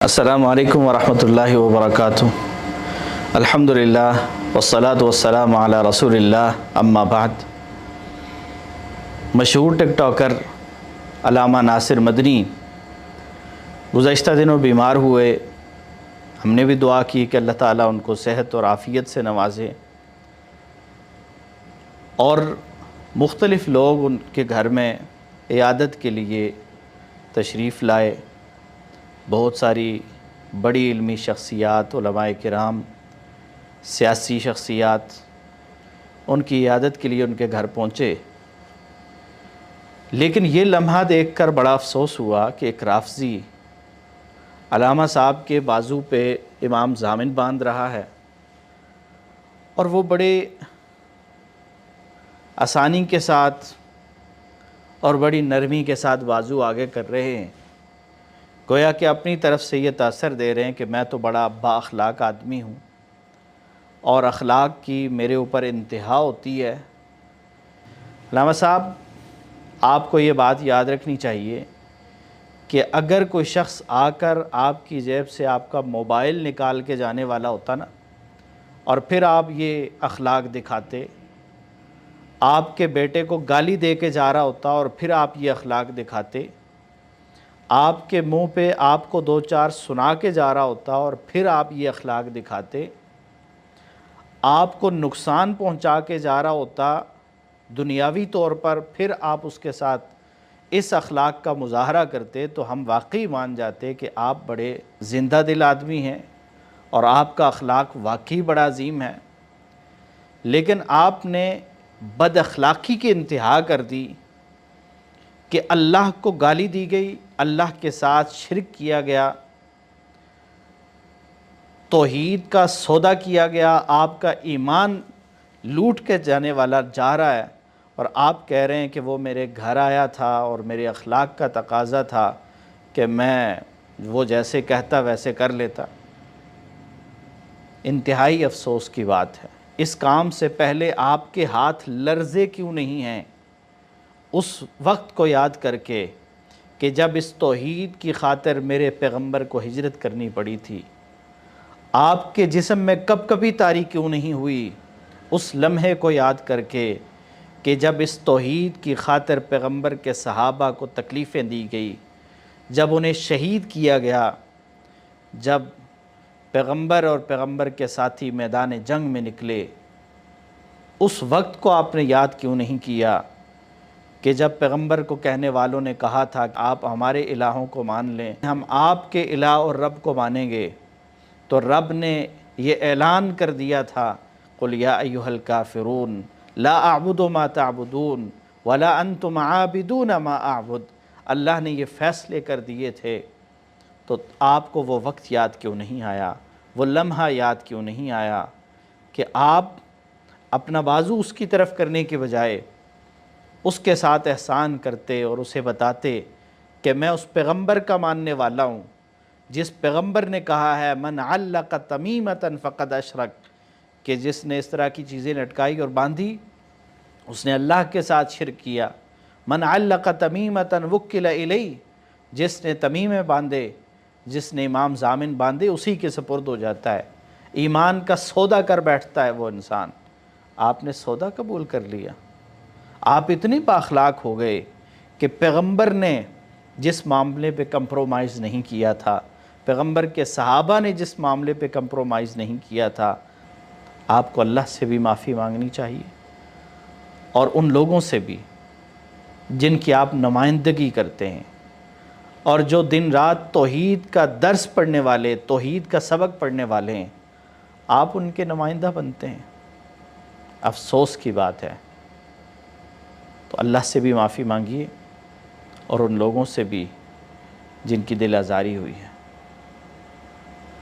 السلام علیکم ورحمۃ اللہ وبرکاتہ۔ الحمدللہ والصلاة والسلام علی رسول اللہ، اما بعد۔ مشہور ٹک ٹاکر علامہ ناصر مدنی گزشتہ دنوں بیمار ہوئے۔ ہم نے بھی دعا کی کہ اللہ تعالیٰ ان کو صحت اور عافیت سے نوازے، اور مختلف لوگ ان کے گھر میں عیادت کے لیے تشریف لائے۔ بہت ساری بڑی علمی شخصیات، علماء کرام، سیاسی شخصیات ان کی عیادت کے لیے ان کے گھر پہنچے۔ لیکن یہ لمحہ دیکھ کر بڑا افسوس ہوا کہ ایک رافضی علامہ صاحب کے بازو پہ امام ضامن باندھ رہا ہے، اور وہ بڑے آسانی کے ساتھ اور بڑی نرمی کے ساتھ بازو آگے کر رہے ہیں، گویا کہ اپنی طرف سے یہ تاثر دے رہے ہیں کہ میں تو بڑا با اخلاق آدمی ہوں اور اخلاق کی میرے اوپر انتہا ہوتی ہے۔ علامہ صاحب، آپ کو یہ بات یاد رکھنی چاہیے کہ اگر کوئی شخص آ کر آپ کی جیب سے آپ کا موبائل نکال کے جانے والا ہوتا نا، اور پھر آپ یہ اخلاق دکھاتے، آپ کے بیٹے کو گالی دے کے جا رہا ہوتا اور پھر آپ یہ اخلاق دکھاتے، آپ کے منہ پہ آپ کو دو چار سنا کے جا رہا ہوتا اور پھر آپ یہ اخلاق دکھاتے، آپ کو نقصان پہنچا کے جا رہا ہوتا دنیاوی طور پر، پھر آپ اس کے ساتھ اس اخلاق کا مظاہرہ کرتے، تو ہم واقعی مان جاتے کہ آپ بڑے زندہ دل آدمی ہیں اور آپ کا اخلاق واقعی بڑا عظیم ہے۔ لیکن آپ نے بد اخلاقی کی انتہا کر دی کہ اللہ کو گالی دی گئی، اللہ کے ساتھ شرک کیا گیا، توحید کا سودا کیا گیا، آپ کا ایمان لوٹ کے جانے والا جا رہا ہے، اور آپ کہہ رہے ہیں کہ وہ میرے گھر آیا تھا اور میرے اخلاق کا تقاضا تھا کہ میں وہ جیسے کہتا ویسے کر لیتا۔ انتہائی افسوس کی بات ہے۔ اس کام سے پہلے آپ کے ہاتھ لرزے کیوں نہیں ہیں اس وقت کو یاد کر کے کہ جب اس توحید کی خاطر میرے پیغمبر کو ہجرت کرنی پڑی تھی؟ آپ کے جسم میں کب کبھی طاری کیوں نہیں ہوئی اس لمحے کو یاد کر کے کہ جب اس توحید کی خاطر پیغمبر کے صحابہ کو تکلیفیں دی گئی، جب انہیں شہید کیا گیا، جب پیغمبر اور پیغمبر کے ساتھی میدان جنگ میں نکلے، اس وقت کو آپ نے یاد کیوں نہیں کیا کہ جب پیغمبر کو کہنے والوں نے کہا تھا کہ آپ ہمارے الہوں کو مان لیں، ہم آپ کے الہ اور رب کو مانیں گے، تو رب نے یہ اعلان کر دیا تھا قُلْ يَا أَيُّهَا الْكَافِرُونَ لَا أَعْبُدُ مَا تَعْبُدُونَ وَلَا أَنْتُمْ عَابِدُونَ مَا أَعْبُدُ۔ اللہ نے یہ فیصلے کر دیے تھے، تو آپ کو وہ وقت یاد کیوں نہیں آیا، وہ لمحہ یاد کیوں نہیں آیا کہ آپ اپنا بازو اس کی طرف کرنے کے بجائے اس کے ساتھ احسان کرتے اور اسے بتاتے کہ میں اس پیغمبر کا ماننے والا ہوں جس پیغمبر نے کہا ہے من علق تمیمۃ فقد اشرک، کہ جس نے اس طرح کی چیزیں لٹکائی اور باندھی اس نے اللہ کے ساتھ شرک کیا۔ من علق تمیمۃ وکل الیہ، جس نے تمیمیں باندھے، جس نے امام ضامن باندھے اسی کے سپرد ہو جاتا ہے، ایمان کا سودا کر بیٹھتا ہے وہ انسان۔ آپ نے سودا قبول کر لیا، آپ اتنے بااخلاق ہو گئے کہ پیغمبر نے جس معاملے پہ کمپرومائز نہیں کیا تھا، پیغمبر کے صحابہ نے جس معاملے پہ کمپرومائز نہیں کیا تھا، آپ کو اللہ سے بھی معافی مانگنی چاہیے، اور ان لوگوں سے بھی جن کی آپ نمائندگی کرتے ہیں اور جو دن رات توحید کا درس پڑھنے والے، توحید کا سبق پڑھنے والے ہیں، آپ ان کے نمائندہ بنتے ہیں۔ افسوس کی بات ہے۔ تو اللہ سے بھی معافی مانگیے اور ان لوگوں سے بھی جن کی دل آزاری ہوئی ہے،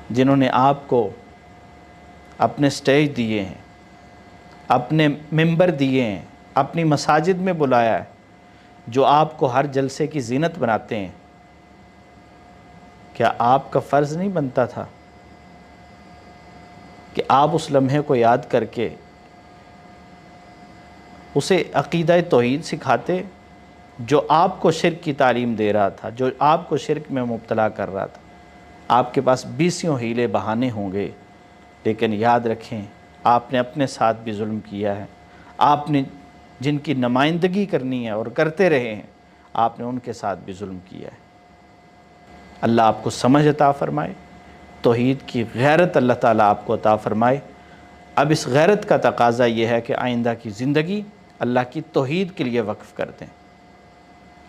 جنہوں نے آپ کو اپنے سٹیج دیے ہیں، اپنے ممبر دیے ہیں، اپنی مساجد میں بلایا ہے، جو آپ کو ہر جلسے کی زینت بناتے ہیں۔ کیا آپ کا فرض نہیں بنتا تھا کہ آپ اس لمحے کو یاد کر کے اسے عقیدہ توحید سکھاتے جو آپ کو شرک کی تعلیم دے رہا تھا، جو آپ کو شرک میں مبتلا کر رہا تھا؟ آپ کے پاس بیسیوں ہیلے بہانے ہوں گے، لیکن یاد رکھیں آپ نے اپنے ساتھ بھی ظلم کیا ہے۔ آپ نے جن کی نمائندگی کرنی ہے اور کرتے رہے ہیں، آپ نے ان کے ساتھ بھی ظلم کیا ہے۔ اللہ آپ کو سمجھ عطا فرمائے، توحید کی غیرت اللہ تعالیٰ آپ کو عطا فرمائے۔ اب اس غیرت کا تقاضا یہ ہے کہ آئندہ کی زندگی اللہ کی توحید کے لیے وقف کر دیں۔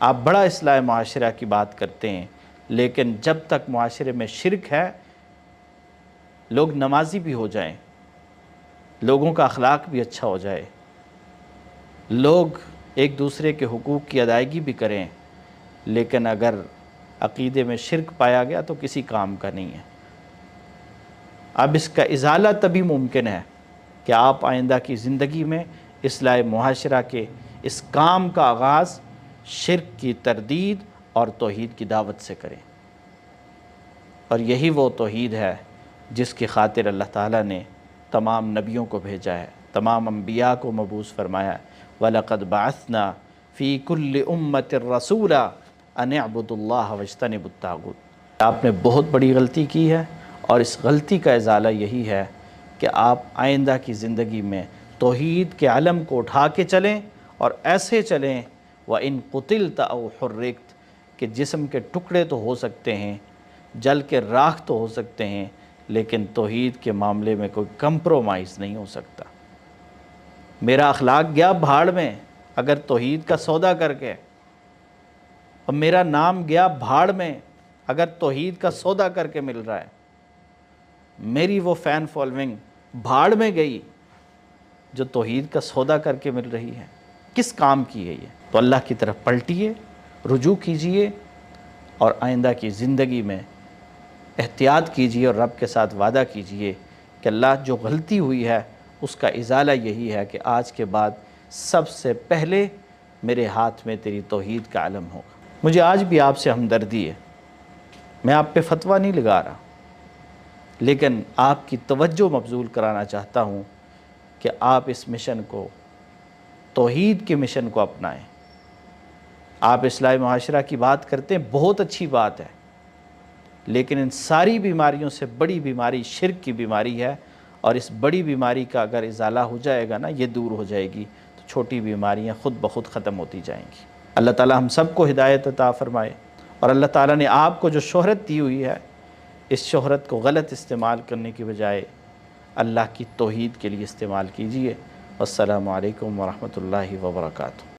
آپ بڑا اصلاح معاشرہ کی بات کرتے ہیں، لیکن جب تک معاشرے میں شرک ہے، لوگ نمازی بھی ہو جائیں، لوگوں کا اخلاق بھی اچھا ہو جائے، لوگ ایک دوسرے کے حقوق کی ادائیگی بھی کریں، لیکن اگر عقیدے میں شرک پایا گیا تو کسی کام کا نہیں ہے۔ اب اس کا ازالہ تبھی ممکن ہے کہ آپ آئندہ کی زندگی میں اصلاح معاشرہ کے اس کام کا آغاز شرک کی تردید اور توحید کی دعوت سے کریں، اور یہی وہ توحید ہے جس کی خاطر اللہ تعالیٰ نے تمام نبیوں کو بھیجا ہے، تمام انبیاء کو مبعوث فرمایا ہے۔ وَلَقَدْ بَعَثْنَا فِي كُلِّ أُمَّةٍ رَسُولًا أَنِ اعْبُدُوا اللَّهَ وَاجْتَنِبُوا الطَّاغُوتَ۔ آپ نے بہت بڑی غلطی کی ہے، اور اس غلطی کا ازالہ یہی ہے کہ آپ آئندہ کی زندگی میں توحید کے علم کو اٹھا کے چلیں، اور ایسے چلیں وَإِن قُتِلْتَ أَوْ حُرِّقْتَ، کہ جسم کے ٹکڑے تو ہو سکتے ہیں، جل کے راکھ تو ہو سکتے ہیں، لیکن توحید کے معاملے میں کوئی کمپرومائز نہیں ہو سکتا۔ میرا اخلاق گیا بھاڑ میں اگر توحید کا سودا کر کے، اور میرا نام گیا بھاڑ میں اگر توحید کا سودا کر کے مل رہا ہے، میری وہ فین فالوئنگ بھاڑ میں گئی جو توحید کا سودا کر کے مل رہی ہے، کس کام کی ہے یہ؟ تو اللہ کی طرف پلٹیے، رجوع کیجئے، اور آئندہ کی زندگی میں احتیاط کیجئے، اور رب کے ساتھ وعدہ کیجئے کہ اللہ جو غلطی ہوئی ہے اس کا ازالہ یہی ہے کہ آج کے بعد سب سے پہلے میرے ہاتھ میں تیری توحید کا علم ہوگا۔ مجھے آج بھی آپ سے ہمدردی ہے، میں آپ پہ فتویٰ نہیں لگا رہا، لیکن آپ کی توجہ مبذول کرانا چاہتا ہوں کہ آپ اس مشن کو، توحید کے مشن کو اپنائیں۔ آپ اصلاح معاشرہ کی بات کرتے ہیں، بہت اچھی بات ہے، لیکن ان ساری بیماریوں سے بڑی بیماری شرک کی بیماری ہے، اور اس بڑی بیماری کا اگر ازالہ ہو جائے گا نا، یہ دور ہو جائے گی، تو چھوٹی بیماریاں خود بخود ختم ہوتی جائیں گی۔ اللہ تعالی ہم سب کو ہدایت عطا فرمائے، اور اللہ تعالیٰ نے آپ کو جو شہرت دی ہوئی ہے، اس شہرت کو غلط استعمال کرنے کی بجائے اللہ کی توحید کے لیے استعمال کیجیے۔ والسلام علیکم ورحمۃ اللہ وبرکاتہ۔